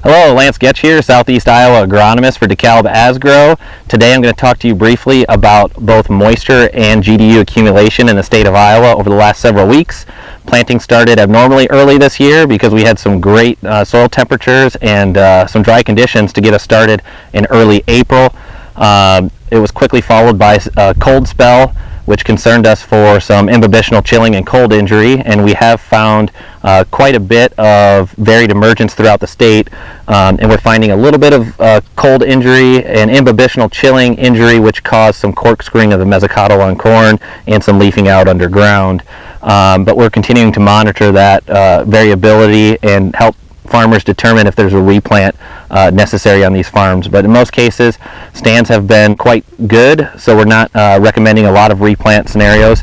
Hello, Lance Getch here, Southeast Iowa agronomist for Dekalb Asgrow. Today I'm going to talk to you briefly about both moisture and GDU accumulation in the state of Iowa over the last several weeks. Planting started abnormally early this year because we had some great soil temperatures and some dry conditions to get us started in early April. It was quickly followed by a cold spell, which concerned us for some imbibitional chilling and cold injury, and we have found quite a bit of varied emergence throughout the state, and we're finding a little bit of cold injury and imbibitional chilling injury, which caused some corkscrewing of the mesocotyl on corn and some leafing out underground. But we're continuing to monitor that variability and help farmers determine if there's a replant necessary on these farms. But in most cases, stands have been quite good, so we're not recommending a lot of replant scenarios.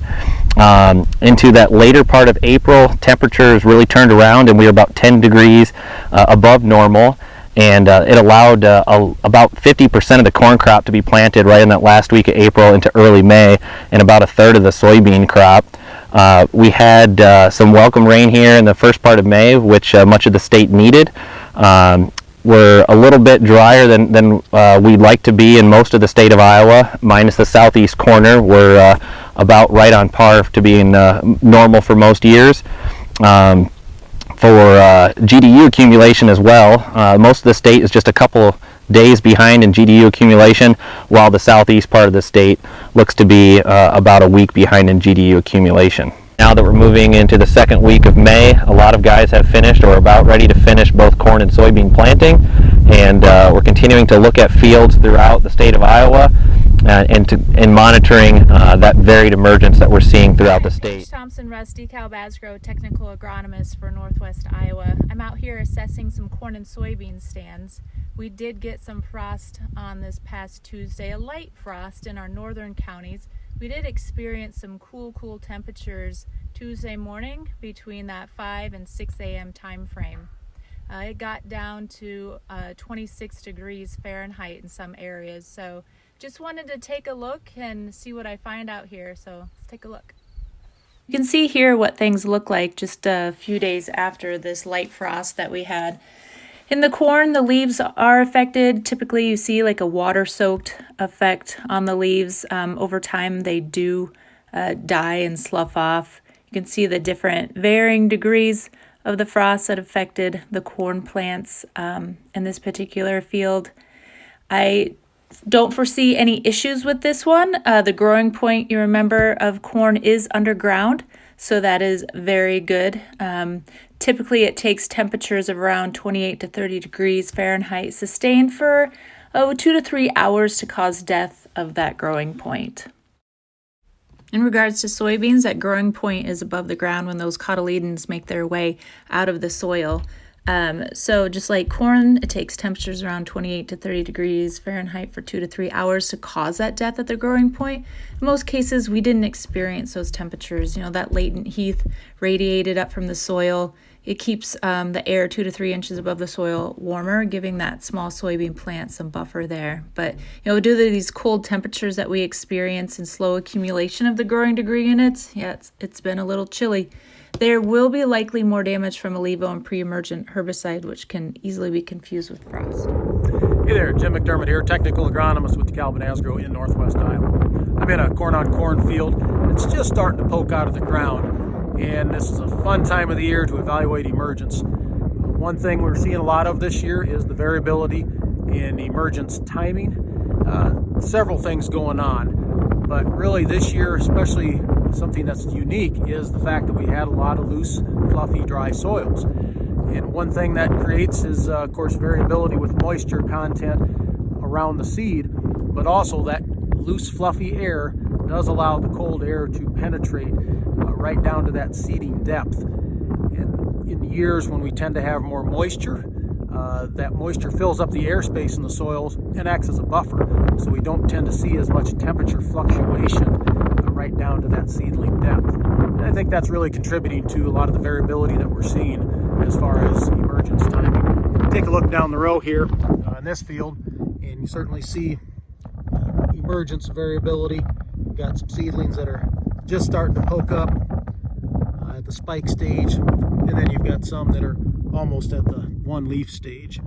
Into that later part of April, temperatures really turned around and we were about 10 degrees above normal, and it allowed about 50% of the corn crop to be planted right in that last week of April into early May, and about a third of the soybean crop. We had some welcome rain here in the first part of May, which much of the state needed. We're a little bit drier than we'd like to be in most of the state of Iowa, minus the southeast corner. We're about right on par to being normal for most years. For GDU accumulation as well, most of the state is just a couple days behind in GDU accumulation, while the southeast part of the state looks to be about a week behind in GDU accumulation. Now that we're moving into the second week of May, a lot of guys have finished or are about ready to finish both corn and soybean planting, and we're continuing to look at fields throughout the state of Iowa and monitoring that varied emergence that we're seeing throughout the state. Thompson, Russ, Dekalb Asgrow Technical Agronomist for Northwest Iowa. I'm out here assessing some corn and soybean stands. We did get some frost on this past Tuesday, a light frost in our northern counties. We did experience some cool temperatures Tuesday morning between that 5 and 6 a.m. time frame. It got down to 26 degrees Fahrenheit in some areas, so just wanted to take a look and see what I find out here, so let's take a look. You can see here what things look like just a few days after this light frost that we had. In the corn, the leaves are affected. Typically, you see like a water-soaked effect on the leaves. Over time, they do die and slough off. You can see the different varying degrees of the frost that affected the corn plants in this particular field. I don't foresee any issues with this one. The growing point, you remember, of corn is underground, so that is very good. Typically, it takes temperatures of around 28 to 30 degrees Fahrenheit sustained for 2 to 3 hours to cause death of that growing point. In regards to soybeans, that growing point is above the ground when those cotyledons make their way out of the soil. So just like corn, it takes temperatures around 28 to 30 degrees Fahrenheit for 2 to 3 hours to cause that death at the growing point. In most cases, we didn't experience those temperatures. You know, that latent heat radiated up from the soil. It keeps the air 2 to 3 inches above the soil warmer, giving that small soybean plant some buffer there. But, you know, due to these cold temperatures that we experience and slow accumulation of the growing degree units, yeah, it's been a little chilly. There will be likely more damage from a levo and pre-emergent herbicide, which can easily be confused with frost. Hey there, Jim McDermott here, technical agronomist with Dekalb Agronomists in Northwest Iowa. I'm in a corn-on-corn field. It's just starting to poke out of the ground, and this is a fun time of the year to evaluate emergence. One thing we're seeing a lot of this year is the variability in emergence timing. Several things going on, but really this year, especially something that's unique, is the fact that we had a lot of loose, fluffy, dry soils. And one thing that creates is, of course, variability with moisture content around the seed, but also that loose, fluffy air does allow the cold air to penetrate right down to that seeding depth. And in years when we tend to have more moisture, that moisture fills up the airspace in the soils and acts as a buffer, so we don't tend to see as much temperature fluctuation right down to that seedling depth. And I think that's really contributing to a lot of the variability that we're seeing as far as emergence timing. Take a look down the row here in this field, and you certainly see emergence variability. We've got some seedlings that are just starting to poke up at the spike stage, and then you've got some that are almost at the one leaf stage.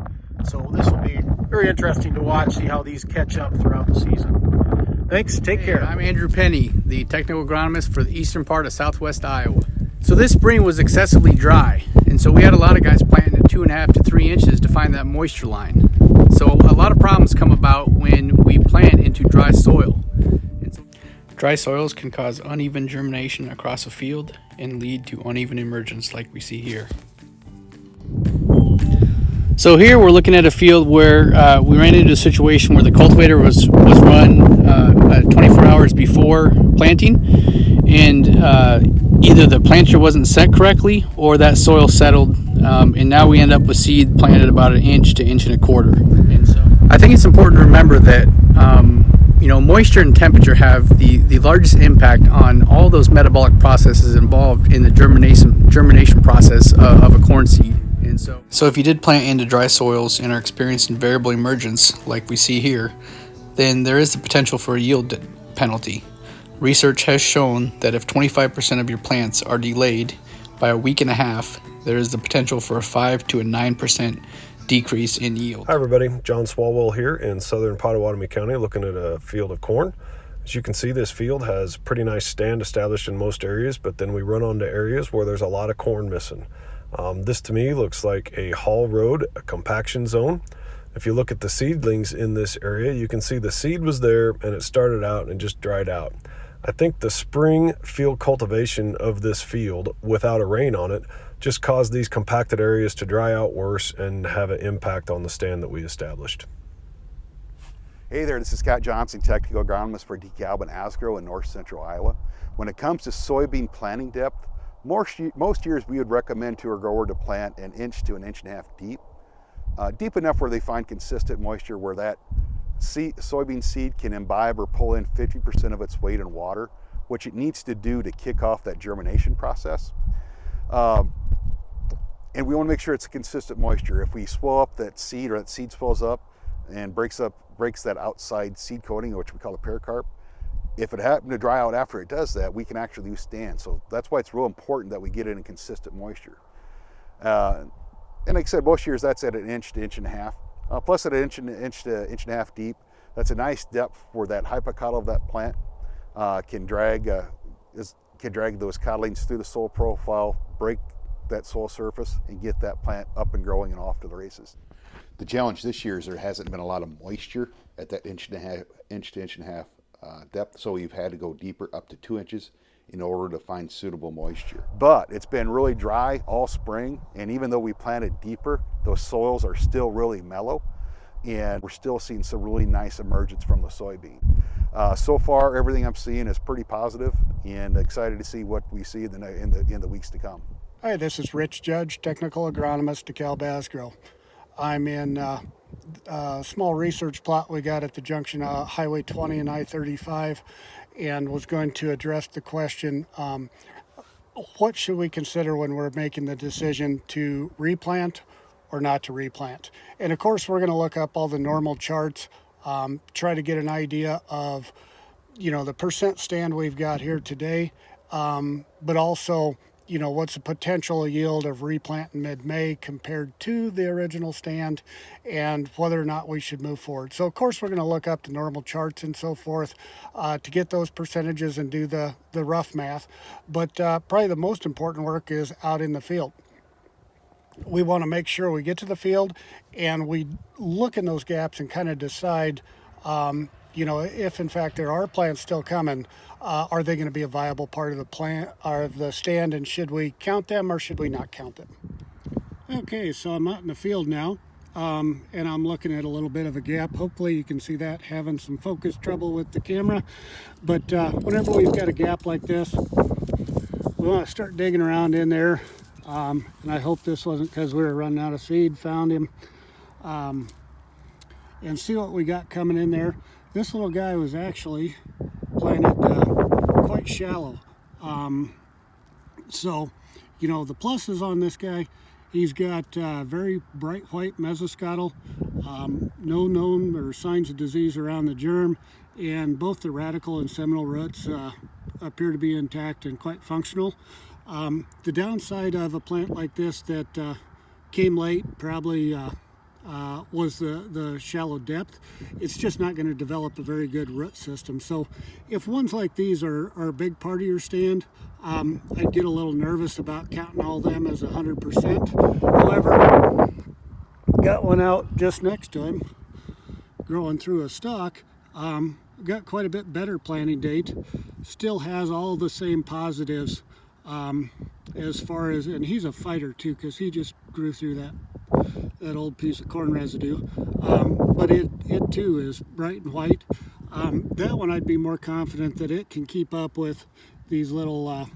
So this will be very interesting to watch, see how these catch up throughout the season. Thanks, take care. I'm Andrew Penny, the technical agronomist for the eastern part of southwest Iowa. So this spring was excessively dry, and so we had a lot of guys planting at 2.5 to 3 inches to find that moisture line. So a lot of problems come about when we plant into dry soil. Dry soils can cause uneven germination across a field and lead to uneven emergence like we see here. So here we're looking at a field where we ran into a situation where the cultivator was run 24 hours before planting, and either the planter wasn't set correctly or that soil settled, and now we end up with seed planted about 1 inch to 1.25 inches. And so I think it's important to remember that moisture and temperature have the largest impact on all those metabolic processes involved in the germination process of a corn seed. And so if you did plant into dry soils and are experiencing variable emergence like we see here, then there is the potential for a yield penalty. Research has shown that if 25% of your plants are delayed by 1.5 weeks, there is the potential for a 5 to 9% decrease in yield. Hi everybody, John Swalwell here in southern Pottawatomie County looking at a field of corn. As you can see, this field has pretty nice stand established in most areas, but then we run onto areas where there's a lot of corn missing. This to me looks like a haul road, a compaction zone. If you look at the seedlings in this area, you can see the seed was there and it started out and just dried out. I think the spring field cultivation of this field without a rain on it just caused these compacted areas to dry out worse and have an impact on the stand that we established. Hey there, this is Scott Johnson, technical agronomist for Dekalb and Asgrow in north central Iowa. When it comes to soybean planting depth, most years we would recommend to a grower to plant 1 inch to 1.5 inches deep. Deep enough where they find consistent moisture where that soybean seed can imbibe or pull in 50% of its weight in water, which it needs to do to kick off that germination process. And we want to make sure it's a consistent moisture. If we swell up that seed or that seed swells up and breaks that outside seed coating, which we call a pericarp, if it happened to dry out after it does that, we can actually lose stand. So that's why it's real important that we get it in consistent moisture. And like I said, most years that's at 1 inch to 1.5 inches. Plus at 1 inch to 1.5 inches deep, that's a nice depth where that hypocotyl of that plant can drag those cotyledons through the soil profile, break that soil surface, and get that plant up and growing and off to the races. The challenge this year is there hasn't been a lot of moisture at that 1.5 inch to 1.5 inches depth, so we've had to go deeper up to 2 inches in order to find suitable moisture. But it's been really dry all spring, and even though we planted deeper, those soils are still really mellow, and we're still seeing some really nice emergence from the soybean. So far, everything I'm seeing is pretty positive, and excited to see what we see in the weeks to come. Hi, this is Rich Judge, technical agronomist, Dekalb Asgrow. I'm in a small research plot we got at the junction of Highway 20 and I-35, and was going to address the question, what should we consider when we're making the decision to replant or not to replant? And of course, we're going to look up all the normal charts, try to get an idea of, the percent stand we've got here today, but also, what's the potential yield of replant in mid-May compared to the original stand, and whether or not we should move forward. So of course we're going to look up the normal charts and so forth to get those percentages and do the rough math. But probably the most important work is out in the field. We want to make sure we get to the field and we look in those gaps and kind of decide if in fact there are plants still coming, are they going to be a viable part of the plant or of the stand, and should we count them or should we not count them? Okay, so I'm out in the field now, and I'm looking at a little bit of a gap. Hopefully you can see that, having some focus trouble with the camera. But whenever we've got a gap like this, we want to start digging around in there. And I hope this wasn't because we were running out of seed. Found him. And see what we got coming in there. This little guy was actually planted quite shallow. So, the pluses on this guy, he's got very bright white mesoscuttle, no known or signs of disease around the germ, and both the radical and seminal roots appear to be intact and quite functional. The downside of a plant like this that came late, probably was the shallow depth. It's just not going to develop a very good root system. So if ones like these are a big part of your stand, I'd get a little nervous about counting all them as 100%. However, got one out just next to him, growing through a stalk. Got quite a bit better planting date. Still has all the same positives as far as, and he's a fighter too, because he just grew through that old piece of corn residue. But it too is bright and white. That one I'd be more confident that it can keep up with these little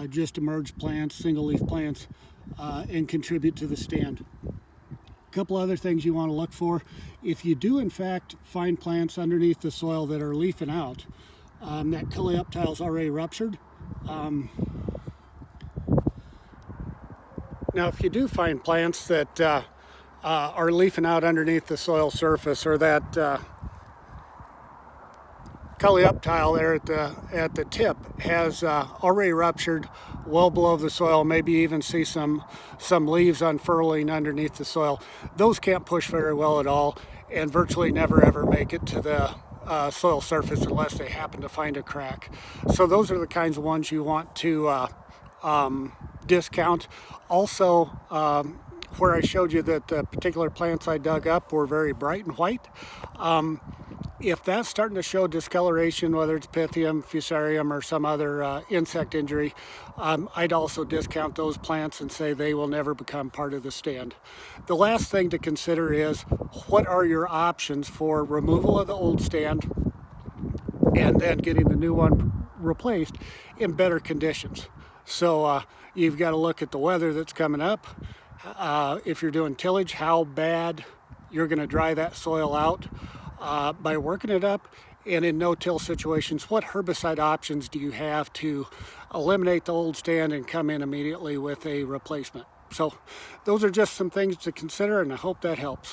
just emerged plants, single leaf plants, and contribute to the stand. A couple other things you want to look for. If you do in fact find plants underneath the soil that are leafing out, that coleoptile is already ruptured. Now if you do find plants that are leafing out underneath the soil surface, or that coleoptile there at the tip has already ruptured well below the soil, maybe even see some leaves unfurling underneath the soil, those can't push very well at all and virtually never ever make it to the soil surface unless they happen to find a crack. So those are the kinds of ones you want to discount. Also, where I showed you that the particular plants I dug up were very bright and white, if that's starting to show discoloration, whether it's Pythium, Fusarium, or some other insect injury, I'd also discount those plants and say they will never become part of the stand. The last thing to consider is, what are your options for removal of the old stand and then getting the new one replaced in better conditions? So you've got to look at the weather that's coming up. If you're doing tillage, how bad you're going to dry that soil out by working it up. And in no-till situations, what herbicide options do you have to eliminate the old stand and come in immediately with a replacement? So those are just some things to consider, and I hope that helps.